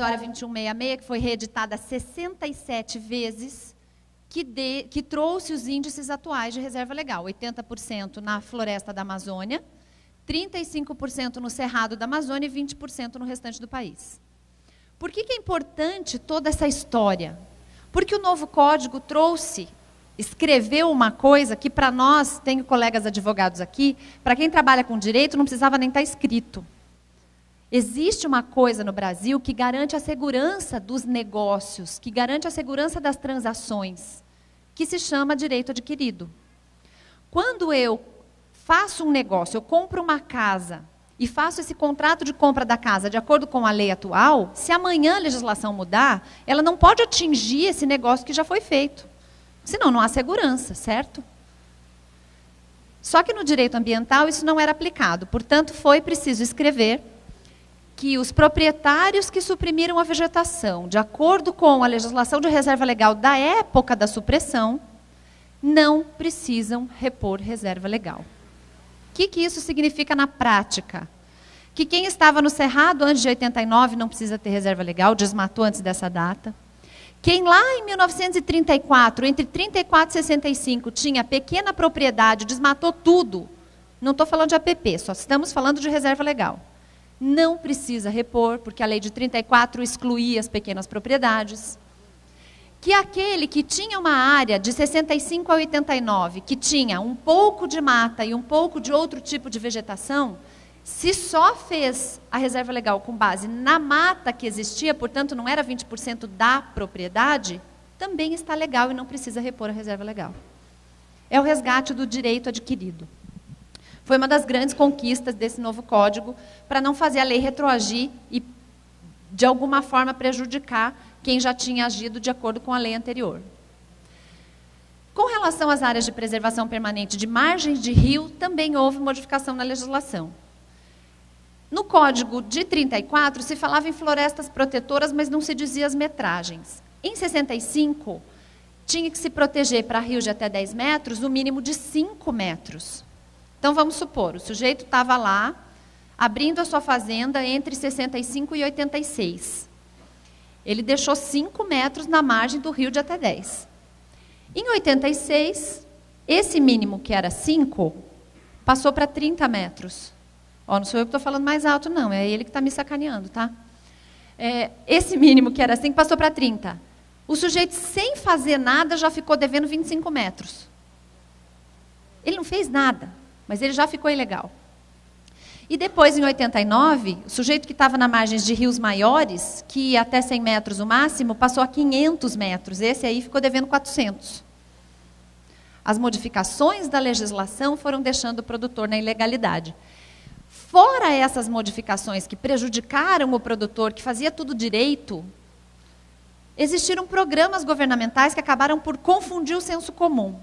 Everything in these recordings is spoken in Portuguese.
Provisória 2166, que foi reeditada 67 vezes, que trouxe os índices atuais de reserva legal. 80% na floresta da Amazônia, 35% no Cerrado da Amazônia e 20% no restante do país. Por que é importante toda essa história? Porque o novo código escreveu uma coisa que para nós, tenho colegas advogados aqui, para quem trabalha com direito não precisava nem estar escrito. Existe uma coisa no Brasil que garante a segurança dos negócios, que garante a segurança das transações, que se chama direito adquirido. Quando eu faço um negócio, eu compro uma casa e faço esse contrato de compra da casa de acordo com a lei atual, se amanhã a legislação mudar, ela não pode atingir esse negócio que já foi feito. Senão não há segurança, certo? Só que no direito ambiental isso não era aplicado. Portanto, foi preciso escrever que os proprietários que suprimiram a vegetação, de acordo com a legislação de reserva legal da época da supressão, não precisam repor reserva legal. O que isso significa na prática? Que quem estava no Cerrado antes de 89 não precisa ter reserva legal, desmatou antes dessa data. Quem lá em 1934, entre 34 e 65, tinha pequena propriedade, desmatou tudo, não estou falando de APP, só estamos falando de reserva legal. Não precisa repor, porque a lei de 34 excluía as pequenas propriedades. Que aquele que tinha uma área de 65 a 89, que tinha um pouco de mata e um pouco de outro tipo de vegetação, se só fez a reserva legal com base na mata que existia, portanto não era 20% da propriedade, também está legal e não precisa repor a reserva legal. É o resgate do direito adquirido. Foi uma das grandes conquistas desse novo código, para não fazer a lei retroagir e, de alguma forma, prejudicar quem já tinha agido de acordo com a lei anterior. Com relação às áreas de preservação permanente de margens de rio, também houve modificação na legislação. No Código de 34, se falava em florestas protetoras, mas não se dizia as metragens. Em 65, tinha que se proteger para rios de até 10 metros, o mínimo de 5 metros. Então, vamos supor, o sujeito estava lá, abrindo a sua fazenda entre 65 e 86. Ele deixou 5 metros na margem do rio de até 10. Em 86, esse mínimo, que era 5, passou para 30 metros. Ó, não sou eu que estou falando mais alto, não, é ele que está me sacaneando, tá? Esse mínimo, que era 5, passou para 30. O sujeito, sem fazer nada, já ficou devendo 25 metros. Ele não fez nada, mas ele já ficou ilegal. E depois, em 89, o sujeito que estava na margem de rios maiores, que ia até 100 metros o máximo, passou a 500 metros. Esse aí ficou devendo 400. As modificações da legislação foram deixando o produtor na ilegalidade. Fora essas modificações que prejudicaram o produtor, que fazia tudo direito, existiram programas governamentais que acabaram por confundir o senso comum.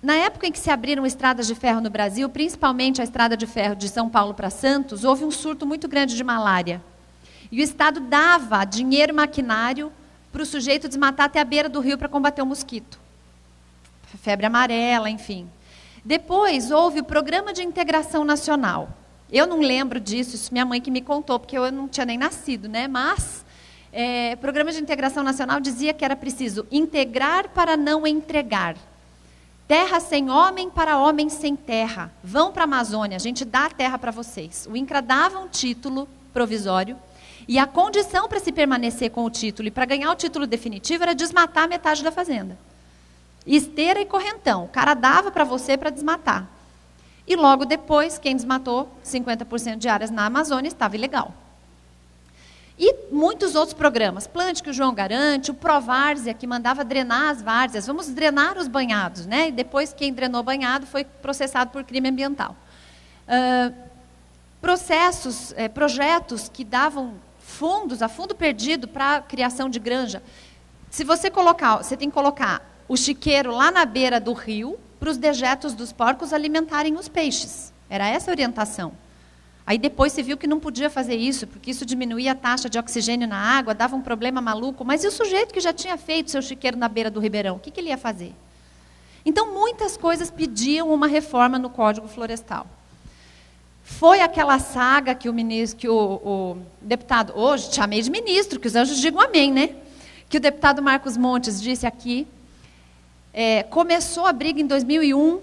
Na época em que se abriram estradas de ferro no Brasil, principalmente a estrada de ferro de São Paulo para Santos, houve um surto muito grande de malária. E o Estado dava dinheiro e maquinário para o sujeito desmatar até a beira do rio para combater o mosquito. Febre amarela, enfim. Depois houve o Programa de Integração Nacional. Eu não lembro disso, isso minha mãe que me contou, porque eu não tinha nem nascido, né? Mas o Programa de Integração Nacional dizia que era preciso integrar para não entregar. Terra sem homem para homem sem terra. Vão para a Amazônia, a gente dá a terra para vocês. O INCRA dava um título provisório e a condição para se permanecer com o título e para ganhar o título definitivo era desmatar metade da fazenda. Esteira e correntão. O cara dava para você para desmatar. E logo depois, quem desmatou 50% de áreas na Amazônia estava ilegal. E muitos outros programas. Plante, que o João garante, o Provárzea, que mandava drenar as várzeas. Vamos drenar os banhados, né? E depois, quem drenou banhado foi processado por crime ambiental. Projetos que davam fundos, a fundo perdido, para a criação de granja. Se você colocar, você tem que colocar o chiqueiro lá na beira do rio, para os dejetos dos porcos alimentarem os peixes. Era essa a orientação. Aí depois se viu que não podia fazer isso, porque isso diminuía a taxa de oxigênio na água, dava um problema maluco. Mas e o sujeito que já tinha feito seu chiqueiro na beira do ribeirão? O que ele ia fazer? Então, muitas coisas pediam uma reforma no Código Florestal. Foi aquela saga que o deputado, hoje chamei de ministro, que os anjos digam amém, né? Que o deputado Marcos Montes disse aqui, começou a briga em 2001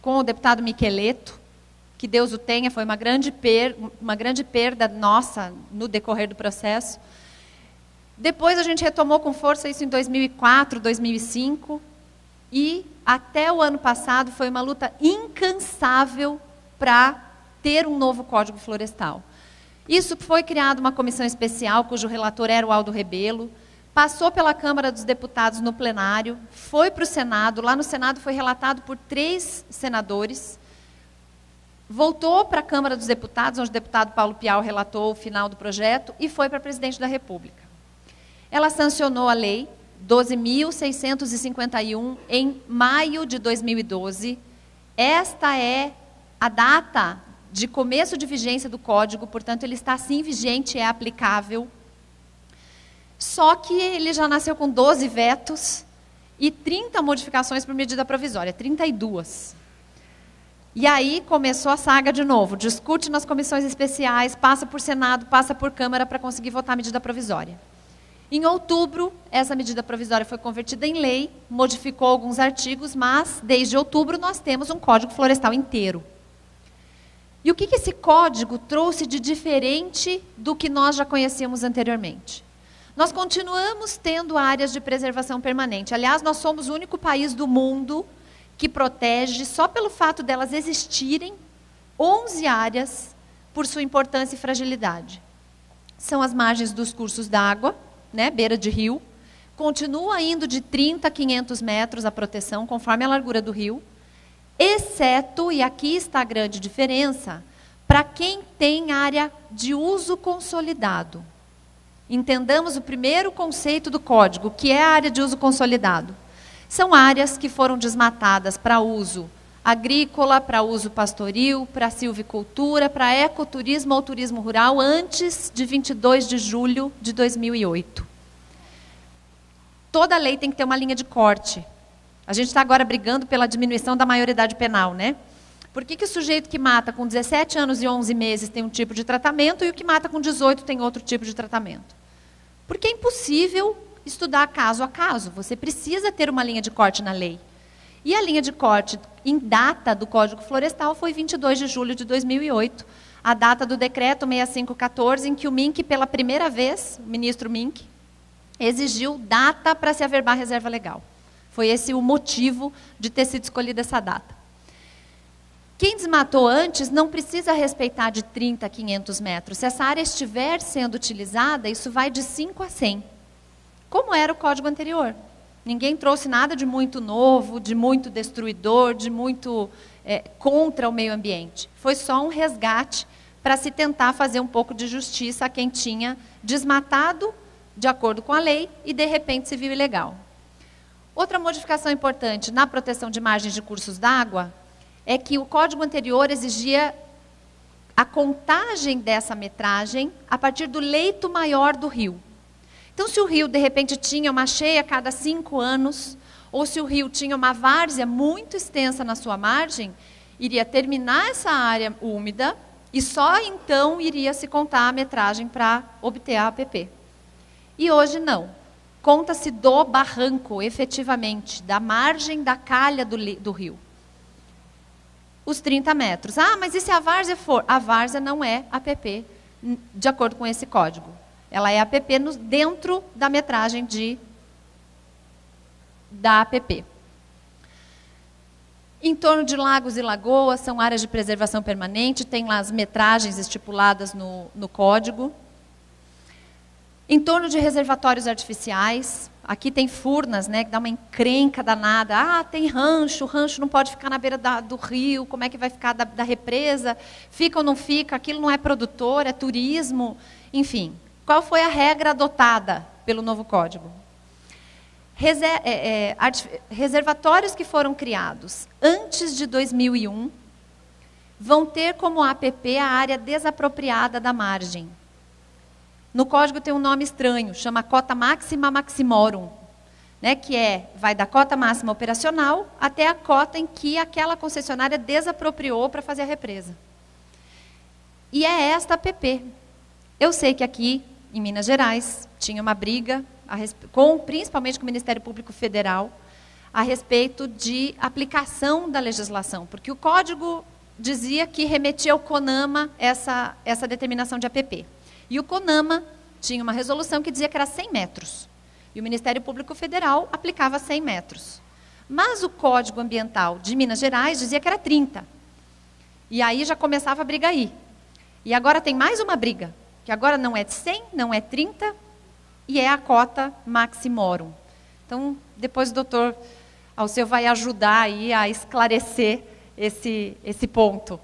com o deputado Miqueleto, que Deus o tenha, foi uma grande perda nossa no decorrer do processo. Depois a gente retomou com força isso em 2004, 2005, e até o ano passado foi uma luta incansável para ter um novo Código Florestal. Isso foi criada uma comissão especial, cujo relator era o Aldo Rebelo, passou pela Câmara dos Deputados no plenário, foi para o Senado, lá no Senado foi relatado por 3 senadores, voltou para a Câmara dos Deputados, onde o deputado Paulo Pial relatou o final do projeto, e foi para a Presidente da República. Ela sancionou a lei 12.651 em maio de 2012. Esta é a data de começo de vigência do Código, portanto, ele está sim vigente, é aplicável. Só que ele já nasceu com 12 vetos e 30 modificações por medida provisória, 32. E aí começou a saga de novo, discute nas comissões especiais, passa por Senado, passa por Câmara para conseguir votar a medida provisória. Em outubro, essa medida provisória foi convertida em lei, modificou alguns artigos, mas desde outubro nós temos um Código Florestal inteiro. E o que esse código trouxe de diferente do que nós já conhecíamos anteriormente? Nós continuamos tendo áreas de preservação permanente. Aliás, nós somos o único país do mundo que protege, só pelo fato delas existirem, 11 áreas por sua importância e fragilidade. São as margens dos cursos d'água, né, beira de rio, continua indo de 30 a 500 metros a proteção, conforme a largura do rio, exceto, e aqui está a grande diferença, para quem tem área de uso consolidado. Entendamos o primeiro conceito do código, que é a área de uso consolidado. São áreas que foram desmatadas para uso agrícola, para uso pastoril, para silvicultura, para ecoturismo ou turismo rural, antes de 22 de julho de 2008. Toda lei tem que ter uma linha de corte. A gente está agora brigando pela diminuição da maioridade penal, né? Por que o sujeito que mata com 17 anos e 11 meses tem um tipo de tratamento e o que mata com 18 tem outro tipo de tratamento? Porque é impossível estudar caso a caso. Você precisa ter uma linha de corte na lei. E a linha de corte em data do Código Florestal foi 22 de julho de 2008, a data do decreto 6514, em que o Mink, pela primeira vez, o ministro Mink, exigiu data para se averbar a reserva legal. Foi esse o motivo de ter sido escolhida essa data. Quem desmatou antes não precisa respeitar de 30 a 500 metros. Se essa área estiver sendo utilizada, isso vai de 5 a 100. Como era o código anterior. Ninguém trouxe nada de muito novo, de muito destruidor, de muito contra o meio ambiente. Foi só um resgate para se tentar fazer um pouco de justiça a quem tinha desmatado de acordo com a lei e, de repente, se viu ilegal. Outra modificação importante na proteção de margens de cursos d'água é que o código anterior exigia a contagem dessa metragem a partir do leito maior do rio. Então, se o rio, de repente, tinha uma cheia a cada 5 anos, ou se o rio tinha uma várzea muito extensa na sua margem, iria terminar essa área úmida e só então iria se contar a metragem para obter a APP. E hoje não. Conta-se do barranco, efetivamente, da margem da calha do rio. Os 30 metros. Ah, mas e se a várzea for? A várzea não é APP, de acordo com esse código. Ela é APP dentro da metragem da APP. Em torno de lagos e lagoas, são áreas de preservação permanente, tem lá as metragens estipuladas no código. Em torno de reservatórios artificiais, aqui tem Furnas, né, que dá uma encrenca danada. Ah, tem rancho, o rancho não pode ficar na beira do rio, como é que vai ficar da represa? Fica ou não fica? Aquilo não é produtor, é turismo, enfim. Qual foi a regra adotada pelo novo código? Reservatórios que foram criados antes de 2001 vão ter como APP a área desapropriada da margem. No código tem um nome estranho, chama cota máxima maximorum, né, que vai da cota máxima operacional até a cota em que aquela concessionária desapropriou para fazer a represa. E é esta APP. Eu sei que aqui, em Minas Gerais, tinha uma briga, principalmente com o Ministério Público Federal, a respeito de aplicação da legislação, porque o código dizia que remetia ao CONAMA essa determinação de APP. E o CONAMA tinha uma resolução que dizia que era 100 metros. E o Ministério Público Federal aplicava 100 metros. Mas o Código Ambiental de Minas Gerais dizia que era 30. E aí já começava a briga aí. E agora tem mais uma briga, que agora não é 100, não é 30, e é a cota maximorum. Então, depois o doutor Alceu vai ajudar aí a esclarecer esse ponto.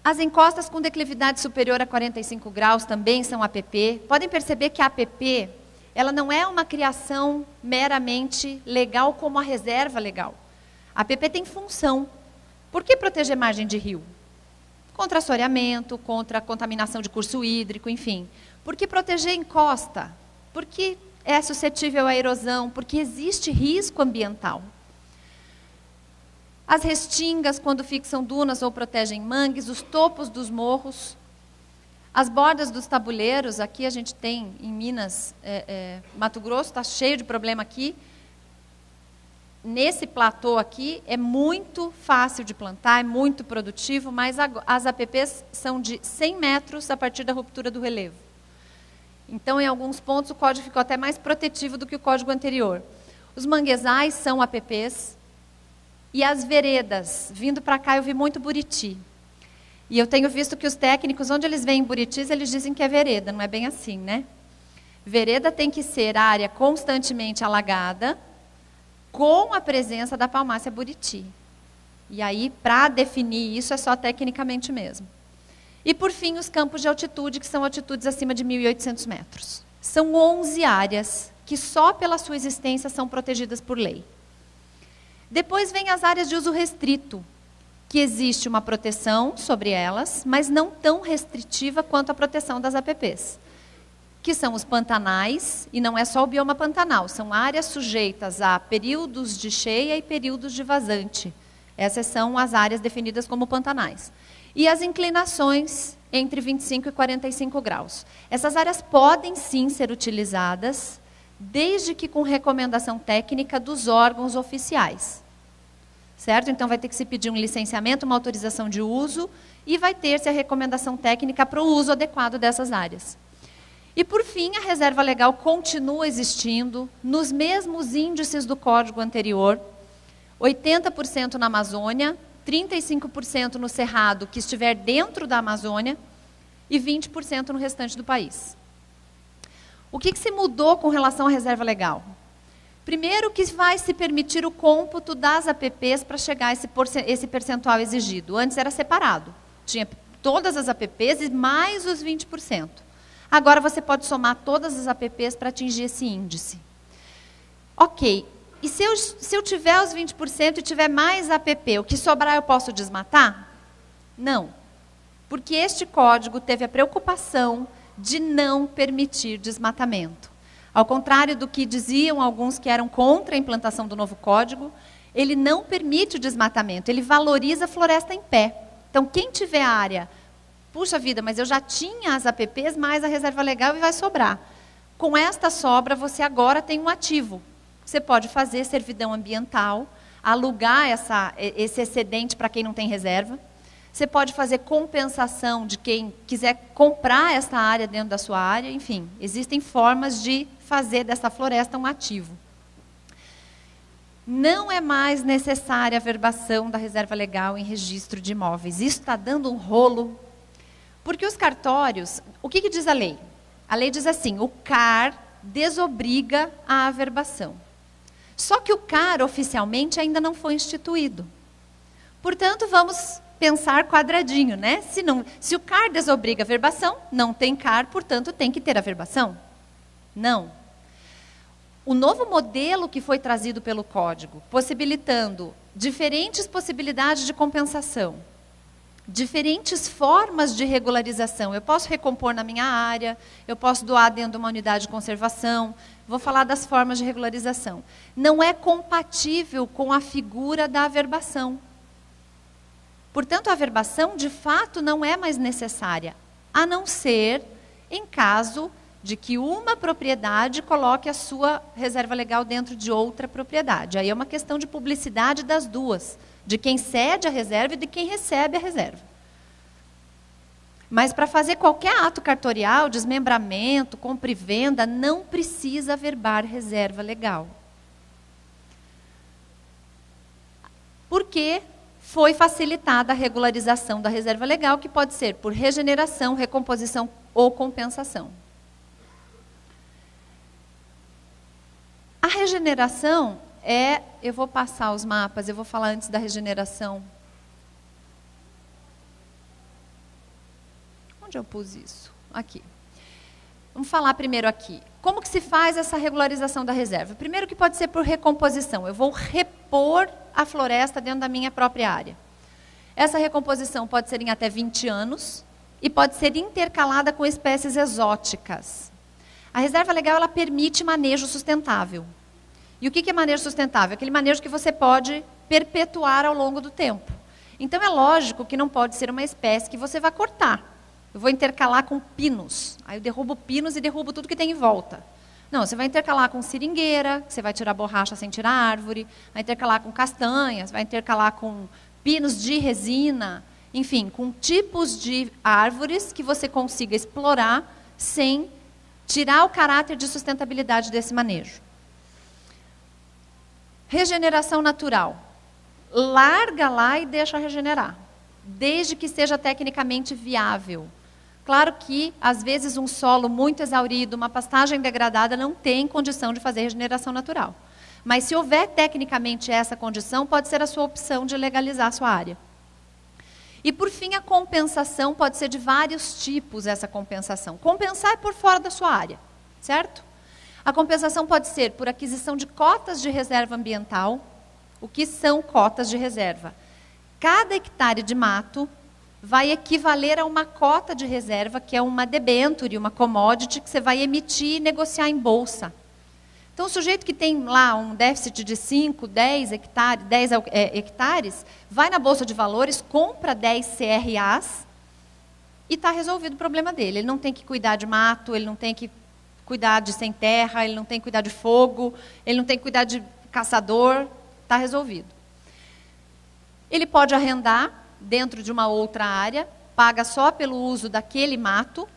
As encostas com declividade superior a 45 graus também são APP. Podem perceber que a APP, ela não é uma criação meramente legal como a reserva legal. A APP tem função. Por que proteger margem de rio? Contra assoreamento, contra contaminação de curso hídrico, enfim. Por que proteger encosta? Porque é suscetível à erosão, porque existe risco ambiental. As restingas, quando fixam dunas ou protegem mangues, os topos dos morros, as bordas dos tabuleiros, aqui a gente tem em Minas, Mato Grosso, está cheio de problema aqui. Nesse platô aqui é muito fácil de plantar, é muito produtivo, mas as APPs são de 100 metros a partir da ruptura do relevo. Então, em alguns pontos, o código ficou até mais protetivo do que o código anterior. Os manguezais são APPs. E as veredas, vindo para cá eu vi muito Buriti. E eu tenho visto que os técnicos, onde eles veem Buritis, eles dizem que é vereda, não é bem assim, né? Vereda tem que ser área constantemente alagada, com a presença da palmácea Buriti. E aí, para definir isso, é só tecnicamente mesmo. E, por fim, os campos de altitude, que são altitudes acima de 1.800 metros. São 11 áreas que só pela sua existência são protegidas por lei. Depois vem as áreas de uso restrito, que existe uma proteção sobre elas, mas não tão restritiva quanto a proteção das APPs, que são os pantanais, e não é só o bioma pantanal, são áreas sujeitas a períodos de cheia e períodos de vazante. Essas são as áreas definidas como pantanais. E as inclinações entre 25 e 45 graus. Essas áreas podem sim ser utilizadas, desde que com recomendação técnica dos órgãos oficiais. Certo? Então vai ter que se pedir um licenciamento, uma autorização de uso, e vai ter-se a recomendação técnica para o uso adequado dessas áreas. E por fim, a reserva legal continua existindo, nos mesmos índices do código anterior, 80% na Amazônia, 35% no Cerrado, que estiver dentro da Amazônia, e 20% no restante do país. O que se mudou com relação à reserva legal? Primeiro, que vai se permitir o cômputo das APPs para chegar a esse percentual exigido. Antes era separado. Tinha todas as APPs e mais os 20%. Agora você pode somar todas as APPs para atingir esse índice. Ok. E se eu tiver os 20% e tiver mais APP, o que sobrar eu posso desmatar? Não. Porque este código teve a preocupação de não permitir desmatamento. Ao contrário do que diziam alguns que eram contra a implantação do novo código, ele não permite o desmatamento, ele valoriza a floresta em pé. Então, quem tiver área, puxa vida, mas eu já tinha as APPs mais a reserva legal e vai sobrar. Com esta sobra, você agora tem um ativo. Você pode fazer servidão ambiental, alugar esse excedente para quem não tem reserva. Você pode fazer compensação de quem quiser comprar essa área dentro da sua área. Enfim, existem formas de fazer dessa floresta um ativo. Não é mais necessária a verbação da reserva legal em registro de imóveis. Isso está dando um rolo. Porque os cartórios, o que diz a lei? A lei diz assim, o CAR desobriga a averbação. Só que o CAR oficialmente ainda não foi instituído. Portanto, vamos pensar quadradinho, né? Se o CAR desobriga a averbação, não tem CAR, portanto tem que ter averbação? Não. O novo modelo que foi trazido pelo Código, possibilitando diferentes possibilidades de compensação, diferentes formas de regularização. Eu posso recompor na minha área, eu posso doar dentro de uma unidade de conservação, vou falar das formas de regularização. Não é compatível com a figura da averbação. Portanto, a averbação, de fato, não é mais necessária, a não ser em caso de que uma propriedade coloque a sua reserva legal dentro de outra propriedade. Aí é uma questão de publicidade das duas, de quem cede a reserva e de quem recebe a reserva. Mas para fazer qualquer ato cartorial, desmembramento, compra e venda, não precisa averbar reserva legal. Porque foi facilitada a regularização da reserva legal, que pode ser por regeneração, recomposição ou compensação. A regeneração é, eu vou passar os mapas, eu vou falar antes da regeneração. Onde eu pus isso? Aqui. Vamos falar primeiro aqui. Como que se faz essa regularização da reserva? Primeiro que pode ser por recomposição. Eu vou repor a floresta dentro da minha própria área. Essa recomposição pode ser em até 20 anos e pode ser intercalada com espécies exóticas. A reserva legal, ela permite manejo sustentável. E o que é manejo sustentável? Aquele manejo que você pode perpetuar ao longo do tempo. Então, é lógico que não pode ser uma espécie que você vai cortar. Eu vou intercalar com pinos. Aí eu derrubo pinos e derrubo tudo que tem em volta. Não, você vai intercalar com seringueira, você vai tirar borracha sem tirar árvore, vai intercalar com castanhas, vai intercalar com pinos de resina, enfim, com tipos de árvores que você consiga explorar sem tirar o caráter de sustentabilidade desse manejo. Regeneração natural. Larga lá e deixa regenerar, desde que seja tecnicamente viável. Claro que, às vezes, um solo muito exaurido, uma pastagem degradada, não tem condição de fazer regeneração natural. Mas, se houver tecnicamente essa condição, pode ser a sua opção de legalizar a sua área. E, por fim, a compensação pode ser de vários tipos, essa compensação. Compensar é por fora da sua área, certo? A compensação pode ser por aquisição de cotas de reserva ambiental. O que são cotas de reserva? Cada hectare de mato vai equivaler a uma cota de reserva, que é uma debenture, uma commodity, que você vai emitir e negociar em bolsa. Então, o sujeito que tem lá um déficit de 5, 10 hectares, vai na Bolsa de Valores, compra 10 CRAs e está resolvido o problema dele. Ele não tem que cuidar de mato, ele não tem que cuidar de sem terra, ele não tem que cuidar de fogo, ele não tem que cuidar de caçador, está resolvido. Ele pode arrendar dentro de uma outra área, paga só pelo uso daquele mato.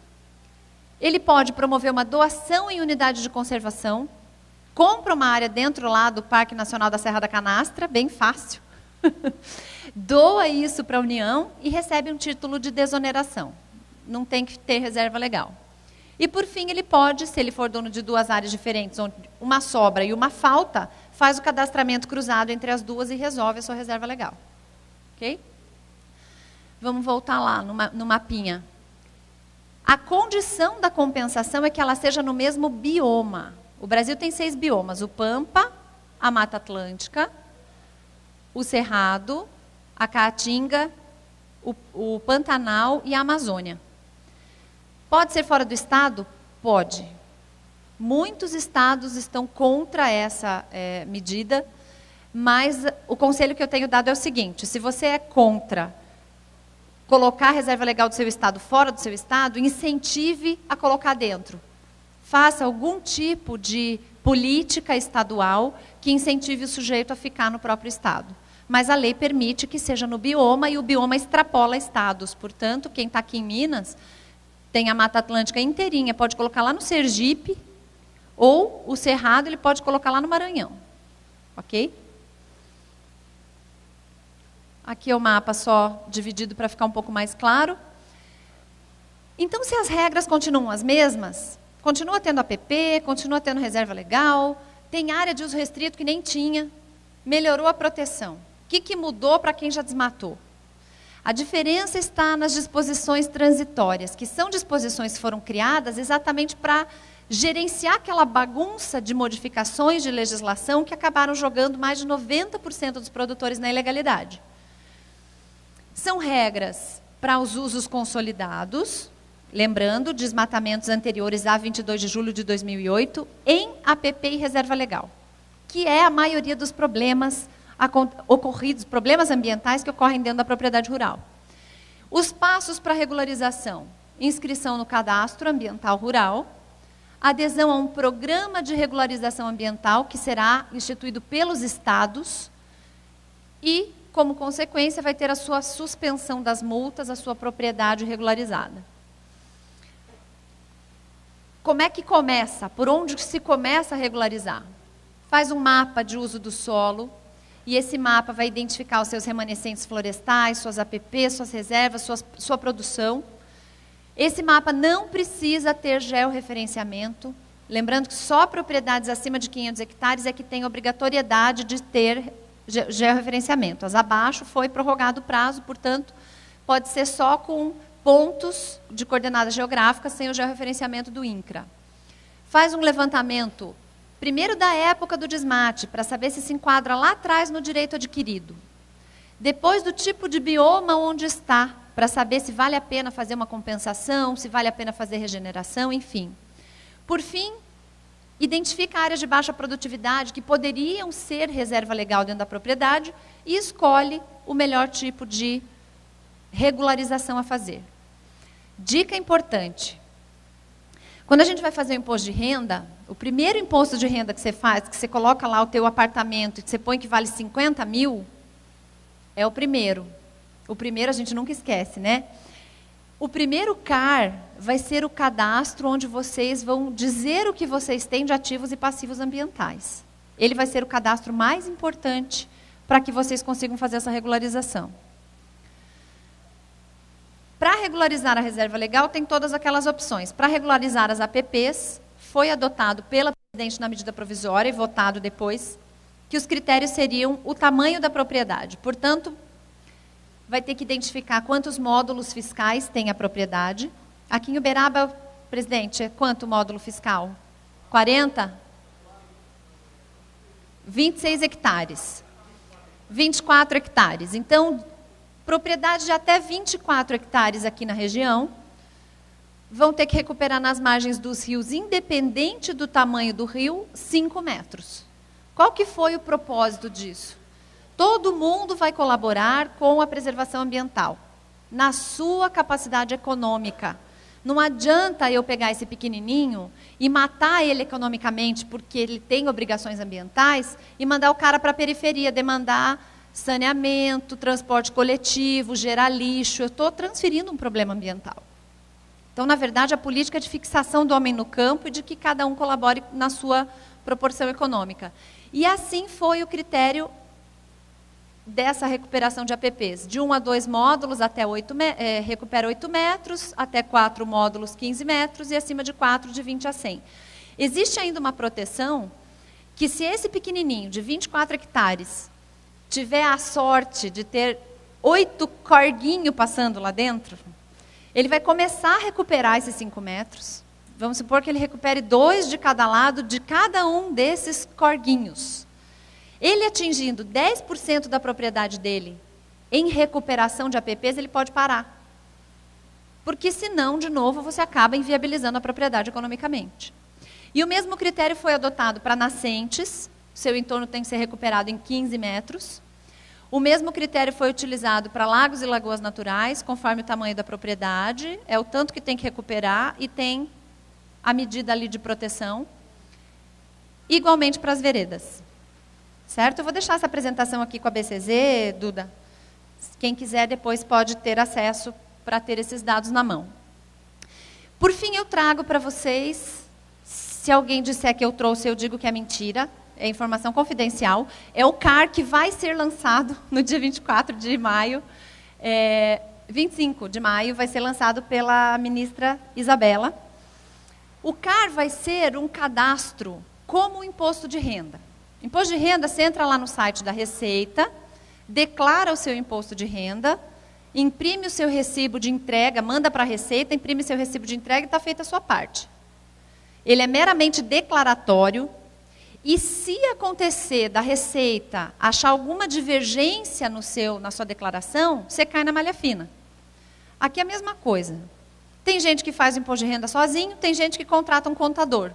Ele pode promover uma doação em unidade de conservação, compra uma área dentro lá do Parque Nacional da Serra da Canastra, bem fácil, doa isso para a União e recebe um título de desoneração. Não tem que ter reserva legal. E, por fim, ele pode, se ele for dono de duas áreas diferentes, onde uma sobra e uma falta, faz o cadastramento cruzado entre as duas e resolve a sua reserva legal. Ok? Vamos voltar lá no mapinha. A condição da compensação é que ela seja no mesmo bioma. O Brasil tem 6 biomas: o Pampa, a Mata Atlântica, o Cerrado, a Caatinga, o Pantanal e a Amazônia. Pode ser fora do estado? Pode. Muitos estados estão contra essa medida, mas o conselho que eu tenho dado é o seguinte: se você é contra colocar a reserva legal do seu estado fora do seu estado, incentive a colocar dentro. Faça algum tipo de política estadual que incentive o sujeito a ficar no próprio estado. Mas a lei permite que seja no bioma e o bioma extrapola estados. Portanto, quem está aqui em Minas tem a Mata Atlântica inteirinha, pode colocar lá no Sergipe, ou o Cerrado ele pode colocar lá no Maranhão. Ok? Aqui é o mapa só dividido para ficar um pouco mais claro. Então, se as regras continuam as mesmas, continua tendo APP, continua tendo reserva legal, tem área de uso restrito que nem tinha, melhorou a proteção. O que mudou para quem já desmatou? A diferença está nas disposições transitórias, que são disposições que foram criadas exatamente para gerenciar aquela bagunça de modificações de legislação que acabaram jogando mais de 90% dos produtores na ilegalidade. São regras para os usos consolidados, lembrando, desmatamentos anteriores a 22 de julho de 2008, em APP e reserva legal, que é a maioria dos problemas ocorridos, problemas ambientais que ocorrem dentro da propriedade rural. Os passos para regularização: inscrição no cadastro ambiental rural, adesão a um programa de regularização ambiental que será instituído pelos estados e, como consequência, vai ter a sua suspensão das multas, a sua propriedade regularizada. Como é que começa? Por onde se começa a regularizar? Faz um mapa de uso do solo, e esse mapa vai identificar os seus remanescentes florestais, suas APPs, suas reservas, sua produção. Esse mapa não precisa ter georreferenciamento. Lembrando que só propriedades acima de 500 hectares é que tem obrigatoriedade de ter georreferenciamento. As abaixo foi prorrogado o prazo, portanto, pode ser só com pontos de coordenadas geográficas sem o georreferenciamento do INCRA. Faz um levantamento, primeiro da época do desmate, para saber se enquadra lá atrás no direito adquirido. Depois do tipo de bioma onde está, para saber se vale a pena fazer uma compensação, se vale a pena fazer regeneração, enfim. Por fim, identifica áreas de baixa produtividade que poderiam ser reserva legal dentro da propriedade e escolhe o melhor tipo de regularização a fazer. Dica importante: quando a gente vai fazer o imposto de renda, o primeiro imposto de renda que você faz, que você coloca lá o teu apartamento e que você põe que vale 50 mil, é o primeiro. O primeiro a gente nunca esquece, né? O primeiro CAR vai ser o cadastro onde vocês vão dizer o que vocês têm de ativos e passivos ambientais. Ele vai ser o cadastro mais importante para que vocês consigam fazer essa regularização. Para regularizar a reserva legal, tem todas aquelas opções. Para regularizar as APPs, foi adotado pela presidente na medida provisória e votado depois, que os critérios seriam o tamanho da propriedade. Portanto, vai ter que identificar quantos módulos fiscais tem a propriedade. Aqui em Uberaba, presidente, é quanto módulo fiscal? 40? 26 hectares. 24 hectares. Então, propriedades de até 24 hectares aqui na região vão ter que recuperar nas margens dos rios, independente do tamanho do rio, 5 metros. Qual que foi o propósito disso? Todo mundo vai colaborar com a preservação ambiental, na sua capacidade econômica. Não adianta eu pegar esse pequenininho e matar ele economicamente porque ele tem obrigações ambientais e mandar o cara para a periferia demandar saneamento, transporte coletivo, gerar lixo. Eu estou transferindo um problema ambiental. Então, na verdade, a política é de fixação do homem no campo e de que cada um colabore na sua proporção econômica. E assim foi o critério dessa recuperação de APPs. De 1 a 2 módulos, até recupera 8 metros, até 4 módulos, 15 metros, e acima de 4, de 20 a 100. Existe ainda uma proteção que, se esse pequenininho, de 24 hectares, tiver a sorte de ter 8 corguinhos passando lá dentro, ele vai começar a recuperar esses 5 metros. Vamos supor que ele recupere 2 de cada lado de cada um desses corguinhos. Ele atingindo 10% da propriedade dele em recuperação de APPs, ele pode parar. Porque senão, de novo, você acaba inviabilizando a propriedade economicamente. E o mesmo critério foi adotado para nascentes. Seu entorno tem que ser recuperado em 15 metros. O mesmo critério foi utilizado para lagos e lagoas naturais, conforme o tamanho da propriedade. É o tanto que tem que recuperar e tem a medida ali de proteção. Igualmente para as veredas. Certo? Eu vou deixar essa apresentação aqui com a BCZ, Duda. Quem quiser depois pode ter acesso para ter esses dados na mão. Por fim, eu trago para vocês, se alguém disser que eu trouxe, eu digo que é mentira, é informação confidencial, é o CAR que vai ser lançado no dia 24 de maio, 25 de maio, vai ser lançado pela ministra Isabela. O CAR vai ser um cadastro como o imposto de renda. Imposto de renda, você entra lá no site da Receita, declara o seu imposto de renda, imprime o seu recibo de entrega, manda para a Receita, imprime seu recibo de entrega e está feita a sua parte. Ele é meramente declaratório e, se acontecer da Receita achar alguma divergência na sua declaração, você cai na malha fina. Aqui é a mesma coisa. Tem gente que faz o imposto de renda sozinho, tem gente que contrata um contador.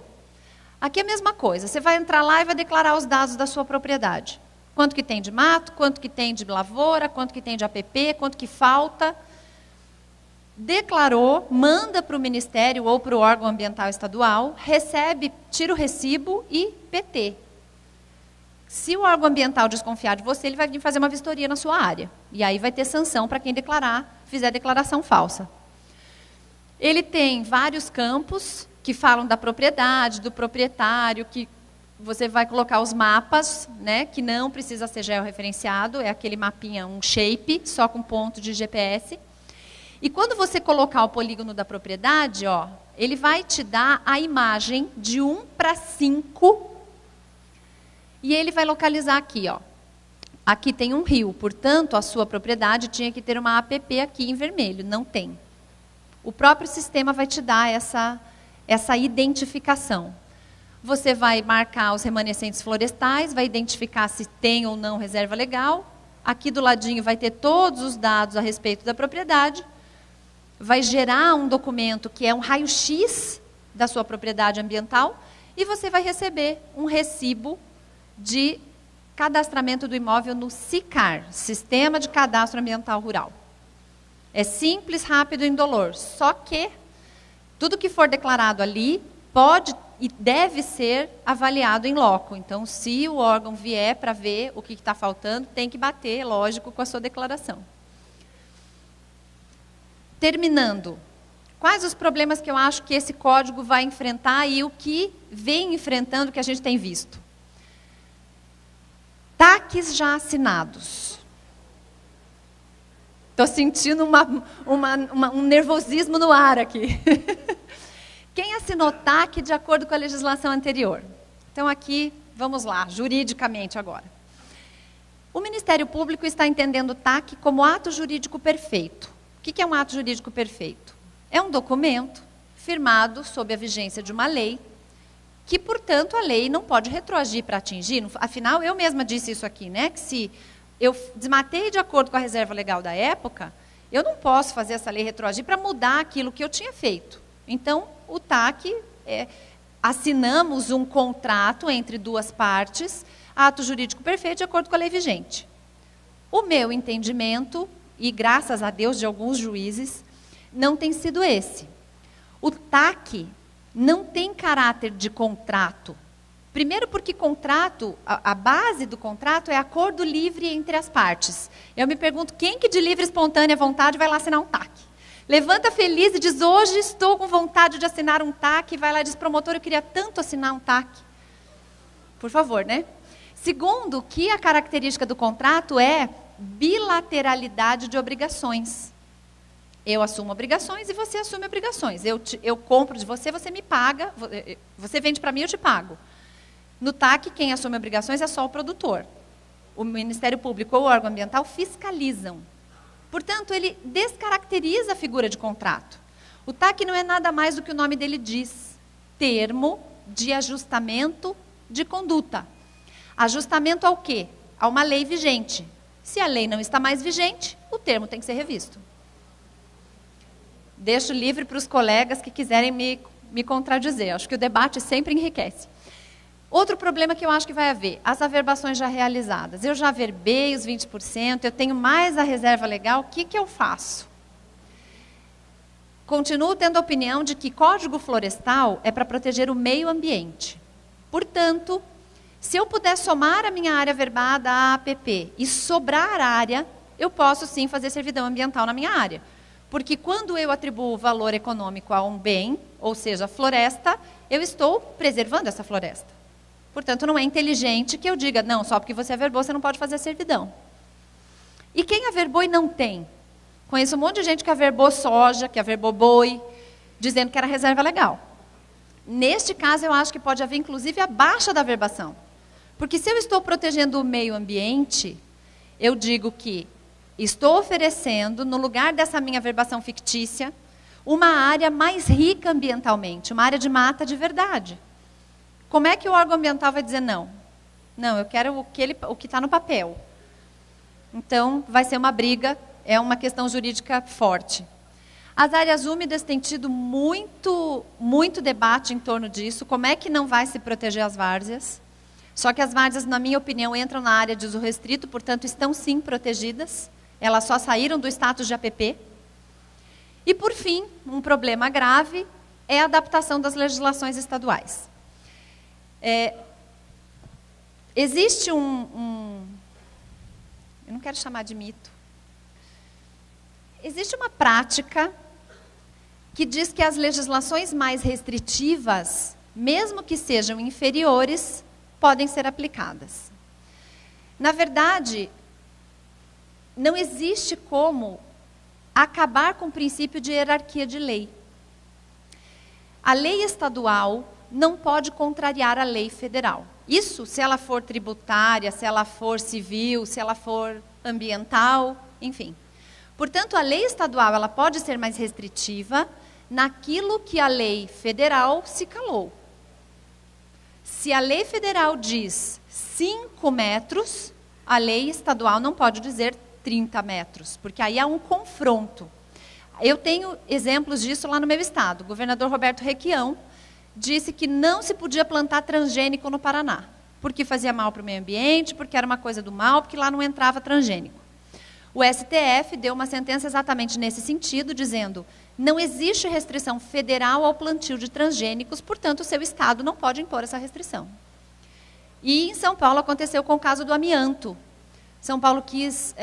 Aqui é a mesma coisa, você vai entrar lá e vai declarar os dados da sua propriedade. Quanto que tem de mato, quanto que tem de lavoura, quanto que tem de APP, quanto que falta. Declarou, manda para o Ministério ou para o órgão ambiental estadual, recebe, tira o recibo e PT. Se o órgão ambiental desconfiar de você, ele vai vir fazer uma vistoria na sua área. E aí vai ter sanção para quem fizer declaração falsa. Ele tem vários campos que falam da propriedade, do proprietário, que você vai colocar os mapas, né, que não precisa ser georreferenciado, é aquele mapinha, um shape, só com ponto de GPS. E quando você colocar o polígono da propriedade, ó, ele vai te dar a imagem de 1:5, e ele vai localizar aqui, ó. Aqui tem um rio, portanto, a sua propriedade tinha que ter uma APP aqui em vermelho, não tem. O próprio sistema vai te dar essa identificação. Você vai marcar os remanescentes florestais, vai identificar se tem ou não reserva legal. Aqui do ladinho vai ter todos os dados a respeito da propriedade. Vai gerar um documento que é um raio-x da sua propriedade ambiental. E você vai receber um recibo de cadastramento do imóvel no SICAR, Sistema de Cadastro Ambiental Rural. É simples, rápido e indolor. Só que tudo que for declarado ali pode e deve ser avaliado em loco. Então, se o órgão vier para ver o que está faltando, tem que bater, lógico, com a sua declaração. Terminando, quais os problemas que eu acho que esse código vai enfrentar e o que vem enfrentando que a gente tem visto? TACs já assinados. Estou sentindo um nervosismo no ar aqui. Quem assinou TAC de acordo com a legislação anterior? Então, aqui, vamos lá, juridicamente agora. O Ministério Público está entendendo o TAC como ato jurídico perfeito. O que é um ato jurídico perfeito? É um documento firmado sob a vigência de uma lei, que, portanto, a lei não pode retroagir para atingir. Afinal, eu mesma disse isso aqui, né? Que se eu desmatei de acordo com a reserva legal da época, eu não posso fazer essa lei retroagir para mudar aquilo que eu tinha feito. Então, o TAC, assinamos um contrato entre duas partes, ato jurídico perfeito de acordo com a lei vigente. O meu entendimento, e graças a Deus de alguns juízes, não tem sido esse. O TAC não tem caráter de contrato. Primeiro porque contrato, a base do contrato é acordo livre entre as partes. Eu me pergunto, quem que de livre e espontânea vontade vai lá assinar um TAC? Levanta feliz e diz, hoje estou com vontade de assinar um TAC, vai lá e diz, promotor, eu queria tanto assinar um TAC. Por favor, né? Segundo, que a característica do contrato é bilateralidade de obrigações. Eu assumo obrigações e você assume obrigações. Eu compro de você, você me paga, você vende para mim, eu te pago. No TAC, quem assume obrigações é só o produtor. O Ministério Público ou o órgão ambiental fiscalizam. Portanto, ele descaracteriza a figura de contrato. O TAC não é nada mais do que o nome dele diz. Termo de ajustamento de conduta. Ajustamento ao quê? A uma lei vigente. Se a lei não está mais vigente, o termo tem que ser revisto. Deixo livre para os colegas que quiserem me contradizer. Acho que o debate sempre enriquece. Outro problema que eu acho que vai haver, as averbações já realizadas. Eu já averbei os 20%, eu tenho mais a reserva legal, o que eu faço? Continuo tendo a opinião de que código florestal é para proteger o meio ambiente. Portanto, se eu puder somar a minha área averbada à APP e sobrar área, eu posso sim fazer servidão ambiental na minha área. Porque quando eu atribuo valor econômico a um bem, ou seja, a floresta, eu estou preservando essa floresta. Portanto, não é inteligente que eu diga, não, só porque você averbou, você não pode fazer servidão. E quem averbou e não tem? Conheço um monte de gente que averbou soja, que averbou boi, dizendo que era reserva legal. Neste caso, eu acho que pode haver, inclusive, a baixa da averbação. Porque se eu estou protegendo o meio ambiente, eu digo que estou oferecendo, no lugar dessa minha averbação fictícia, uma área mais rica ambientalmente, uma área de mata de verdade. Como é que o órgão ambiental vai dizer não? Não, eu quero o que está no papel. Então, vai ser uma briga, é uma questão jurídica forte. As áreas úmidas têm tido muito debate em torno disso. Como é que não vai se proteger as várzeas? Só que as várzeas, na minha opinião, entram na área de uso restrito, portanto, estão sim protegidas. Elas só saíram do status de APP. E, por fim, um problema grave é a adaptação das legislações estaduais. Existe eu não quero chamar de mito. Existe uma prática que diz que as legislações mais restritivas, mesmo que sejam inferiores, podem ser aplicadas. Na verdade, não existe como acabar com o princípio de hierarquia de lei. A lei estadual não pode contrariar a lei federal. Isso se ela for tributária, se ela for civil, se ela for ambiental, enfim. Portanto, a lei estadual ela pode ser mais restritiva naquilo que a lei federal se calou. Se a lei federal diz 5 metros, a lei estadual não pode dizer 30 metros, porque aí há um confronto. Eu tenho exemplos disso lá no meu estado. O governador Roberto Requião disse que não se podia plantar transgênico no Paraná, porque fazia mal para o meio ambiente, porque era uma coisa do mal, porque lá não entrava transgênico. O STF deu uma sentença exatamente nesse sentido, dizendo: não existe restrição federal ao plantio de transgênicos, portanto, o seu estado não pode impor essa restrição. E em São Paulo aconteceu com o caso do amianto. São Paulo quis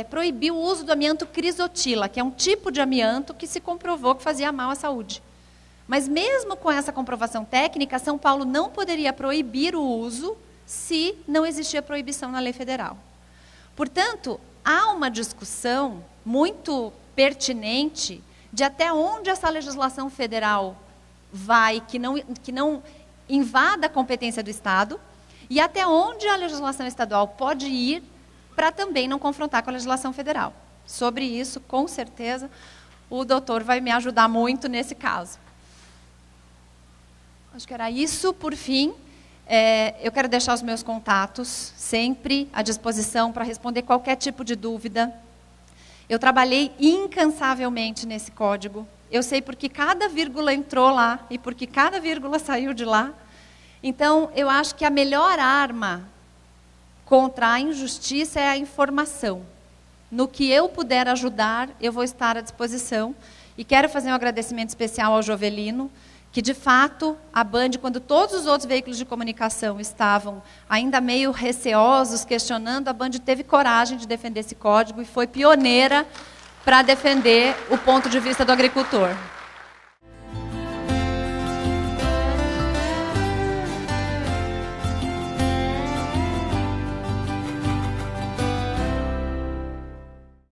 proibir o uso do amianto crisotila, que é um tipo de amianto que se comprovou que fazia mal à saúde. Mas mesmo com essa comprovação técnica, São Paulo não poderia proibir o uso se não existia proibição na lei federal. Portanto, há uma discussão muito pertinente de até onde essa legislação federal vai, que não invada a competência do Estado, e até onde a legislação estadual pode ir para também não confrontar com a legislação federal. Sobre isso, com certeza, o doutor vai me ajudar muito nesse caso. Acho que era isso. Por fim, eu quero deixar os meus contatos sempre à disposição para responder qualquer tipo de dúvida. Eu trabalhei incansavelmente nesse código. Eu sei porque cada vírgula entrou lá e porque cada vírgula saiu de lá. Então, eu acho que a melhor arma contra a injustiça é a informação. No que eu puder ajudar, eu vou estar à disposição. E quero fazer um agradecimento especial ao Jovelino, que, de fato, a Band, quando todos os outros veículos de comunicação estavam ainda meio receosos, questionando, a Band teve coragem de defender esse código e foi pioneira para defender o ponto de vista do agricultor.